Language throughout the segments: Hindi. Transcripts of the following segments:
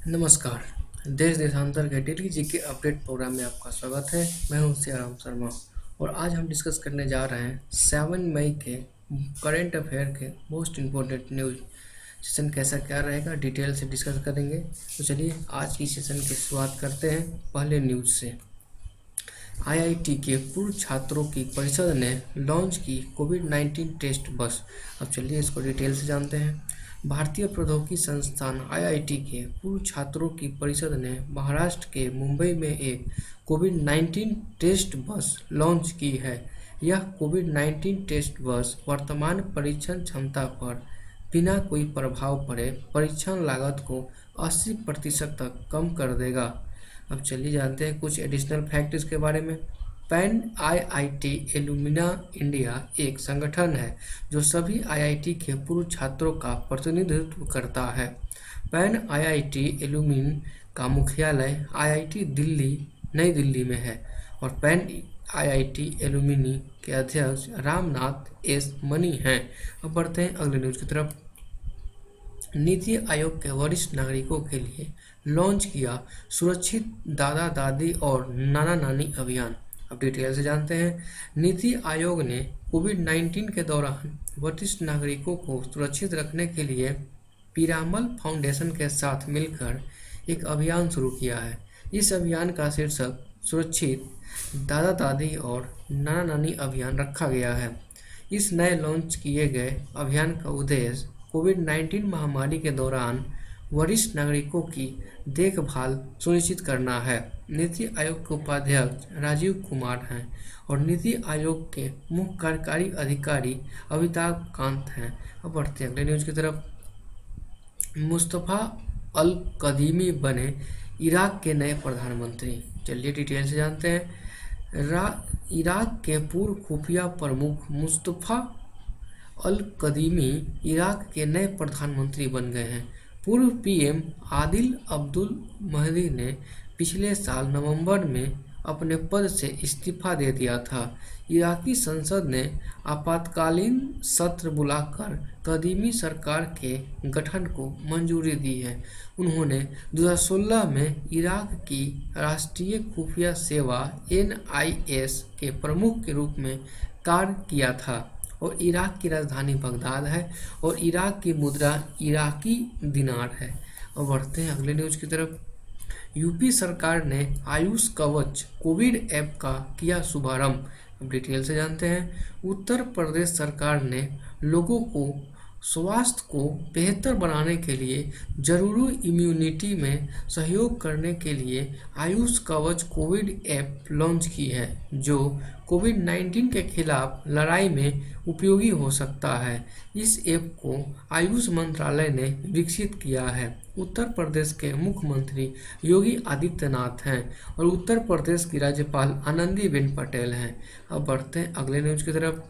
नमस्कार। देश देशांतर के डेली जीके अपडेट प्रोग्राम में आपका स्वागत है। मैं हूं सियाराम शर्मा और आज हम डिस्कस करने जा रहे हैं 7 मई के करंट अफेयर के मोस्ट इम्पोर्टेंट न्यूज। सेशन कैसा क्या रहेगा डिटेल से डिस्कस करेंगे। तो चलिए आज की सेशन की शुरुआत करते हैं पहले न्यूज से। आईआईटी के पूर्व छात्रों की परिषद ने लॉन्च की कोविड-19 टेस्ट बस। अब चलिए इसको डिटेल से जानते हैं। भारतीय प्रौद्योगिकी संस्थान आईआईटी के पूर्व छात्रों की परिषद ने महाराष्ट्र के मुंबई में एक कोविड-19 टेस्ट बस लॉन्च की है। यह कोविड-19 टेस्ट बस वर्तमान परीक्षण क्षमता पर बिना कोई प्रभाव पड़े परीक्षण लागत को 80% तक कम कर देगा। अब चलिए जानते हैं कुछ एडिशनल फैक्ट इसके बारे में। पैन आईआईटी एलुमिना इंडिया एक संगठन है जो सभी आईआईटी के पूर्व छात्रों का प्रतिनिधित्व करता है। पैन आईआईटी एलुमिन का मुख्यालय आईआईटी दिल्ली नई दिल्ली में है और पैन आईआईटी एलुमिनी के अध्यक्ष रामनाथ एस मनी हैं। अब बढ़ते हैं अगले न्यूज की तरफ। नीति आयोग के वरिष्ठ नागरिकों के लिए लॉन्च किया सुरक्षित दादा दादी और नाना नानी अभियान। अब डिटेल से जानते हैं। नीति आयोग ने कोविड-19 के दौरान वरिष्ठ नागरिकों को सुरक्षित रखने के लिए पीरामल फाउंडेशन के साथ मिलकर एक अभियान शुरू किया है। इस अभियान का शीर्षक सुरक्षित दादा दादी और नाना नानी अभियान रखा गया है। इस नए लॉन्च किए गए अभियान का उद्देश्य कोविड-19 महामारी के दौरान वरिष्ठ नागरिकों की देखभाल सुनिश्चित करना है। नीति आयोग के उपाध्यक्ष राजीव कुमार हैं और नीति आयोग के मुख्य कार्यकारी अधिकारी अमिताभ कांत हैं। अब बढ़ते हैं अगले न्यूज की तरफ। मुस्तफा अल कदीमी बने इराक के नए प्रधानमंत्री। चलिए डिटेल से जानते हैं। इराक के पूर्व खुफिया प्रमुख मुस्तफा अल कदीमी इराक के नए प्रधानमंत्री बन गए हैं। पूर्व पीएम आदिल अब्दुल महदी ने पिछले साल नवंबर में अपने पद से इस्तीफा दे दिया था। इराकी संसद ने आपातकालीन सत्र बुलाकर कदीमी सरकार के गठन को मंजूरी दी है। उन्होंने 2016 में इराक की राष्ट्रीय खुफिया सेवा NIS के प्रमुख के रूप में कार्य किया था और इराक की राजधानी बगदाद है और इराक की मुद्रा इराकी दिनार है। और बढ़ते हैं अगले न्यूज की तरफ। यूपी सरकार ने आयुष कवच कोविड ऐप का किया शुभारंभ। अब डिटेल से जानते हैं। उत्तर प्रदेश सरकार ने लोगों को स्वास्थ्य को बेहतर बनाने के लिए जरूरी इम्यूनिटी में सहयोग करने के लिए आयुष कवच कोविड ऐप लॉन्च की है जो कोविड-19 के खिलाफ लड़ाई में उपयोगी हो सकता है। इस ऐप को आयुष मंत्रालय ने विकसित किया है। उत्तर प्रदेश के मुख्यमंत्री योगी आदित्यनाथ हैं और उत्तर प्रदेश की राज्यपाल आनंदीबेन पटेल हैं। अब बढ़ते हैं अगले न्यूज की तरफ।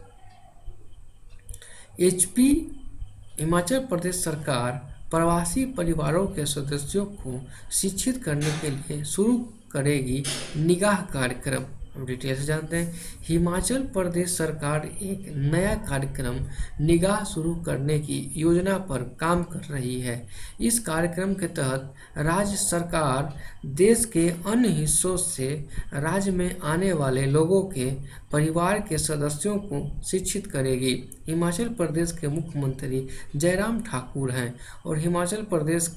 हिमाचल प्रदेश सरकार प्रवासी परिवारों के सदस्यों को शिक्षित करने के लिए शुरू करेगी निगाह कार्यक्रम। अब डिटेल से जानते हैं। हिमाचल प्रदेश सरकार एक नया कार्यक्रम निगाह शुरू करने की योजना पर काम कर रही है। इस कार्यक्रम के तहत राज्य सरकार देश के अन्य हिस्सों से राज्य में आने वाले लोगों के परिवार के सदस्यों को शिक्षित करेगी। हिमाचल प्रदेश के मुख्यमंत्री जयराम ठाकुर हैं और हिमाचल प्रदेश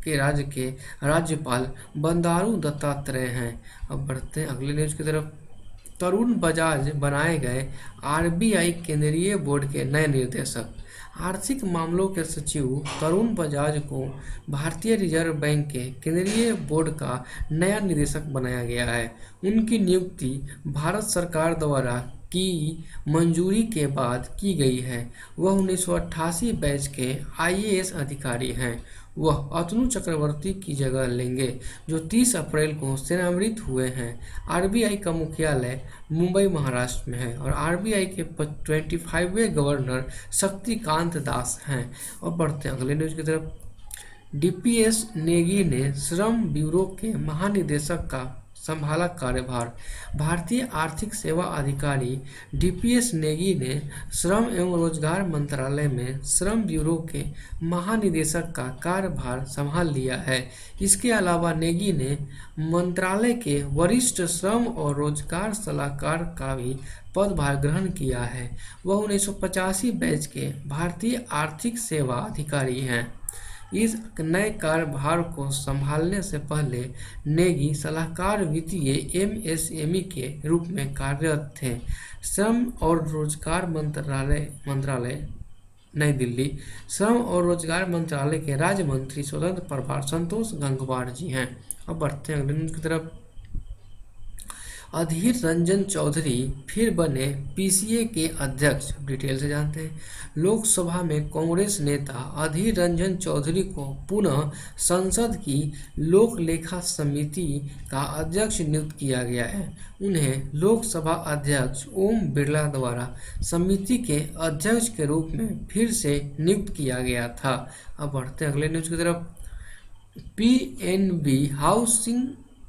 के राज्य के राज्यपाल बंडारू दत्तात्रेय हैं। अब बढ़ते हैं अगले न्यूज की तरफ। तरुण बजाज बनाए गए RBI केंद्रीय बोर्ड के नए निदेशक। आर्थिक मामलों के सचिव तरुण बजाज को भारतीय रिजर्व बैंक के केंद्रीय बोर्ड का नया निदेशक बनाया गया है। उनकी नियुक्ति भारत सरकार द्वारा की मंजूरी के बाद की गई है। वह 1988 बैच के IAS अधिकारी हैं। वह अतनु चक्रवर्ती की जगह लेंगे जो 30 अप्रैल को सेवानिवृत्त हुए हैं। RBI का मुख्यालय मुंबई महाराष्ट्र में है और RBI के 25वें गवर्नर शक्तिकांत दास हैं। और बढ़ते हैं अगले न्यूज की तरफ। DPS नेगी ने श्रम ब्यूरो के महानिदेशक का संभाला कार्यभार। भारतीय आर्थिक सेवा अधिकारी डीपीएस नेगी ने श्रम एवं रोजगार मंत्रालय में श्रम ब्यूरो के महानिदेशक का कार्यभार संभाल लिया है। इसके अलावा नेगी ने मंत्रालय के वरिष्ठ श्रम और रोजगार सलाहकार का भी पदभार ग्रहण किया है। वह 1985 बैच के भारतीय आर्थिक सेवा अधिकारी हैं। इस नए कार्यभार को संभालने से पहले नेगी सलाहकार वित्तीय एमएसएमई के रूप में कार्यरत थे। श्रम और रोजगार मंत्रालय नई दिल्ली। श्रम और रोजगार मंत्रालय के राज्य मंत्री स्वतंत्र प्रभार संतोष गंगवार जी हैं। अब बढ़ते हैं अगले न्यूज़ की तरफ। अधीर रंजन चौधरी फिर बने पीसीए के अध्यक्ष। डिटेल से जानते हैं। लोकसभा में कांग्रेस नेता अधीर रंजन चौधरी को पुनः संसद की लोक लेखा समिति का अध्यक्ष नियुक्त किया गया है। उन्हें लोकसभा अध्यक्ष ओम बिरला द्वारा समिति के अध्यक्ष के रूप में फिर से नियुक्त किया गया था। अब बढ़ते हैं अगले न्यूज़ की तरफ। पीएनबी हाउसिंग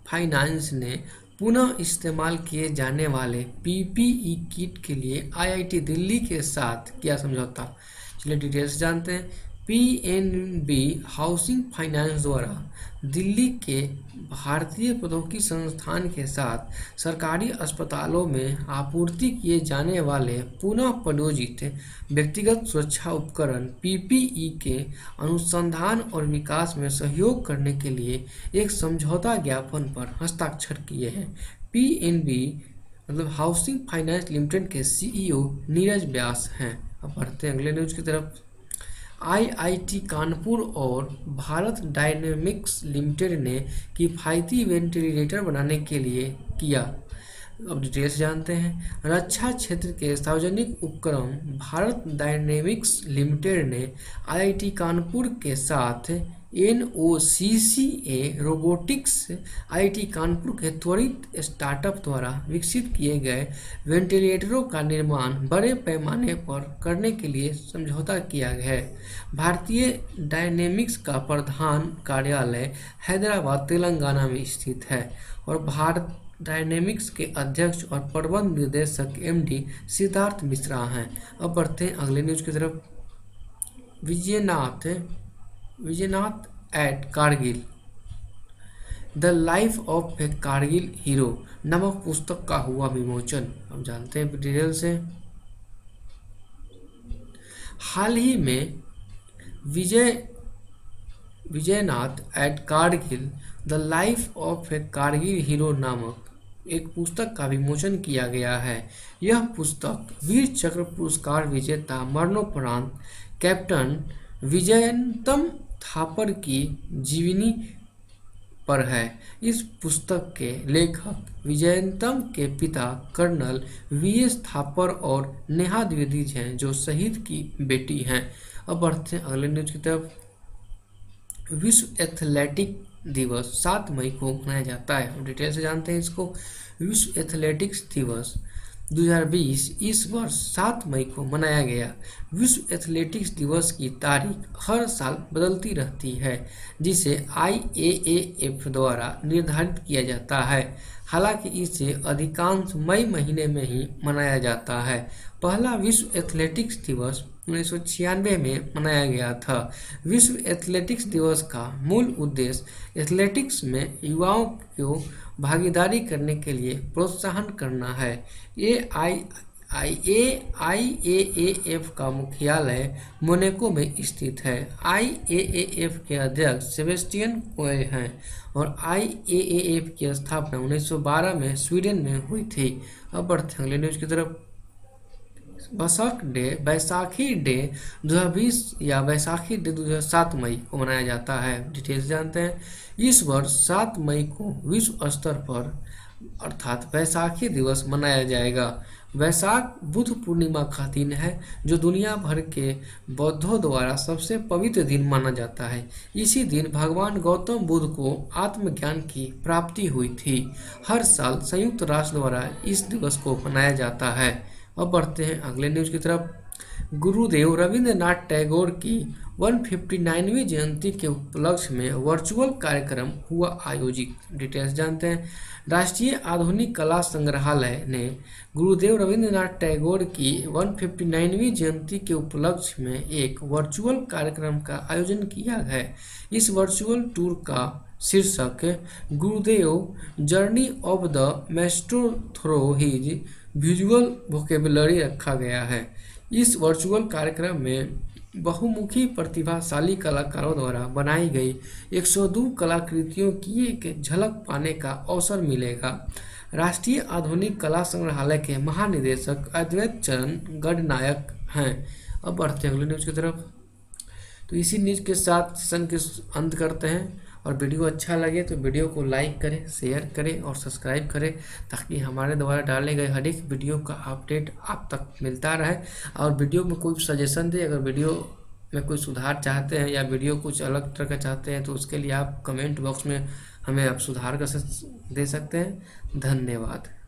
फाइनेंस ने पुनः इस्तेमाल किए जाने वाले पीपीई किट के लिए आईआईटी दिल्ली के साथ किया समझौता। चलिए डिटेल्स जानते हैं। पीएनबी हाउसिंग फाइनेंस द्वारा दिल्ली के भारतीय प्रौद्योगिकी संस्थान के साथ सरकारी अस्पतालों में आपूर्ति किए जाने वाले पुनः प्रयोजित व्यक्तिगत सुरक्षा उपकरण पीपीई के अनुसंधान और विकास में सहयोग करने के लिए एक समझौता ज्ञापन पर हस्ताक्षर किए हैं। पीएनबी मतलब हाउसिंग फाइनेंस लिमिटेड के सीईओ नीरज व्यास हैं। अब बढ़ते हैं अगले न्यूज़ की तरफ। आईआईटी कानपुर और भारत डायनेमिक्स लिमिटेड ने किफ़ायती वेंटिलेटर बनाने के लिए किया। अब डिटेल्स जानते हैं। रक्षा क्षेत्र के सार्वजनिक उपक्रम भारत डायनेमिक्स लिमिटेड ने आईआईटी कानपुर के साथ एनओसीसीए रोबोटिक्स आईआईटी कानपुर के त्वरित स्टार्टअप द्वारा विकसित किए गए वेंटिलेटरों का निर्माण बड़े पैमाने पर करने के लिए समझौता किया है। भारतीय डायनेमिक्स का प्रधान कार्यालय हैदराबाद तेलंगाना में स्थित है और भारत डायनेमिक्स के अध्यक्ष और प्रबंध निदेशक एमडी सिद्धार्थ मिश्रा हैं। अब बढ़ते हैं अगले न्यूज़ की तरफ। Vijaynath at Kargil the life of a Kargil hero नामक पुस्तक का हुआ विमोचन। हम जानते हैं डिटेल से। हाल ही में Vijaynath at Kargil the life of a Kargil hero नामक एक पुस्तक का विमोचन किया गया है। यह पुस्तक वीर चक्र पुरस्कार विजेता मरणोपरांत कैप्टन विजयंतम थापर की जीवनी पर है। इस पुस्तक के लेखक विजयंतम के पिता कर्नल वीएस थापर और नेहा द्विवेदी हैं जो शहीद की बेटी हैं। अब बढ़ते हैं अगले न्यूज की तरफ। विश्व एथलेटिक दिवस 7 मई को मनाया जाता है। हम डिटेल से जानते हैं इसको। विश्व एथलेटिक्स दिवस 2020 इस वर्ष 7 मई को मनाया गया। विश्व एथलेटिक्स दिवस की तारीख हर साल बदलती रहती है जिसे IAAF द्वारा निर्धारित किया जाता है। हालांकि इसे अधिकांश मई महीने में ही मनाया जाता है। पहला विश्व एथलेटिक्स दिवस 1996 में मनाया गया था। विश्व एथलेटिक्स दिवस का मूल उद्देश्य एथलेटिक्स में युवाओं को भागीदारी करने के लिए प्रोत्साहन करना है। IAAF का मुख्यालय मोनाको में स्थित है। IAAF के अध्यक्ष सेबेस्टियन कोए हैं और IAAF की स्थापना 1912 में स्वीडन में हुई थी। अब बढ़ते हैं अगले न्यूज की तरफ। बैसाखी डे 2020 या बैसाखी डे 2007 मई को मनाया जाता है। डिटेल्स जानते हैं। इस वर्ष 7 मई को विश्व स्तर पर अर्थात बैसाखी दिवस मनाया जाएगा। वैशाख बुद्ध पूर्णिमा का दिन है जो दुनिया भर के बौद्धों द्वारा सबसे पवित्र दिन माना जाता है। इसी दिन भगवान गौतम बुद्ध को आत्मज्ञान की प्राप्ति हुई थी। हर साल संयुक्त राष्ट्र द्वारा इस दिवस को मनाया जाता है। अब बढ़ते हैं अगले न्यूज की तरफ। गुरुदेव रविंद्रनाथ टैगोर की 159वीं जयंती के उपलक्ष्य में वर्चुअल कार्यक्रम हुआ आयोजित। डिटेल्स जानते हैं। राष्ट्रीय आधुनिक कला संग्रहालय ने गुरुदेव रविंद्रनाथ टैगोर की 159वीं जयंती के उपलक्ष्य में एक वर्चुअल कार्यक्रम का आयोजन किया है। इस वर्चुअल टूर का शीर्षक गुरुदेव journey of the Maestro through his visual vocabulary रखा गया है। इस वर्चुअल कार्यक्रम में बहुमुखी प्रतिभाशाली कलाकारों द्वारा बनाई गई 102 कलाकृतियों की एक झलक पाने का अवसर मिलेगा। राष्ट्रीय आधुनिक कला संग्रहालय के महानिदेशक अद्वैत चरण गणनायक हैं। अब बढ़ते हैं अगले न्यूज़ की तरफ। तो इसी न्यूज़ के साथ सेशन के अंत करते हैं, और वीडियो अच्छा लगे तो वीडियो को लाइक करें, शेयर करें और सब्सक्राइब करें, ताकि हमारे द्वारा डाले गए हर एक वीडियो का अपडेट आप तक मिलता रहे। और वीडियो में कोई सजेशन दे, अगर वीडियो में कोई सुधार चाहते हैं या वीडियो कुछ अलग तरह का चाहते हैं तो उसके लिए आप कमेंट बॉक्स में हमें आप सुधार कर दे सकते हैं। धन्यवाद।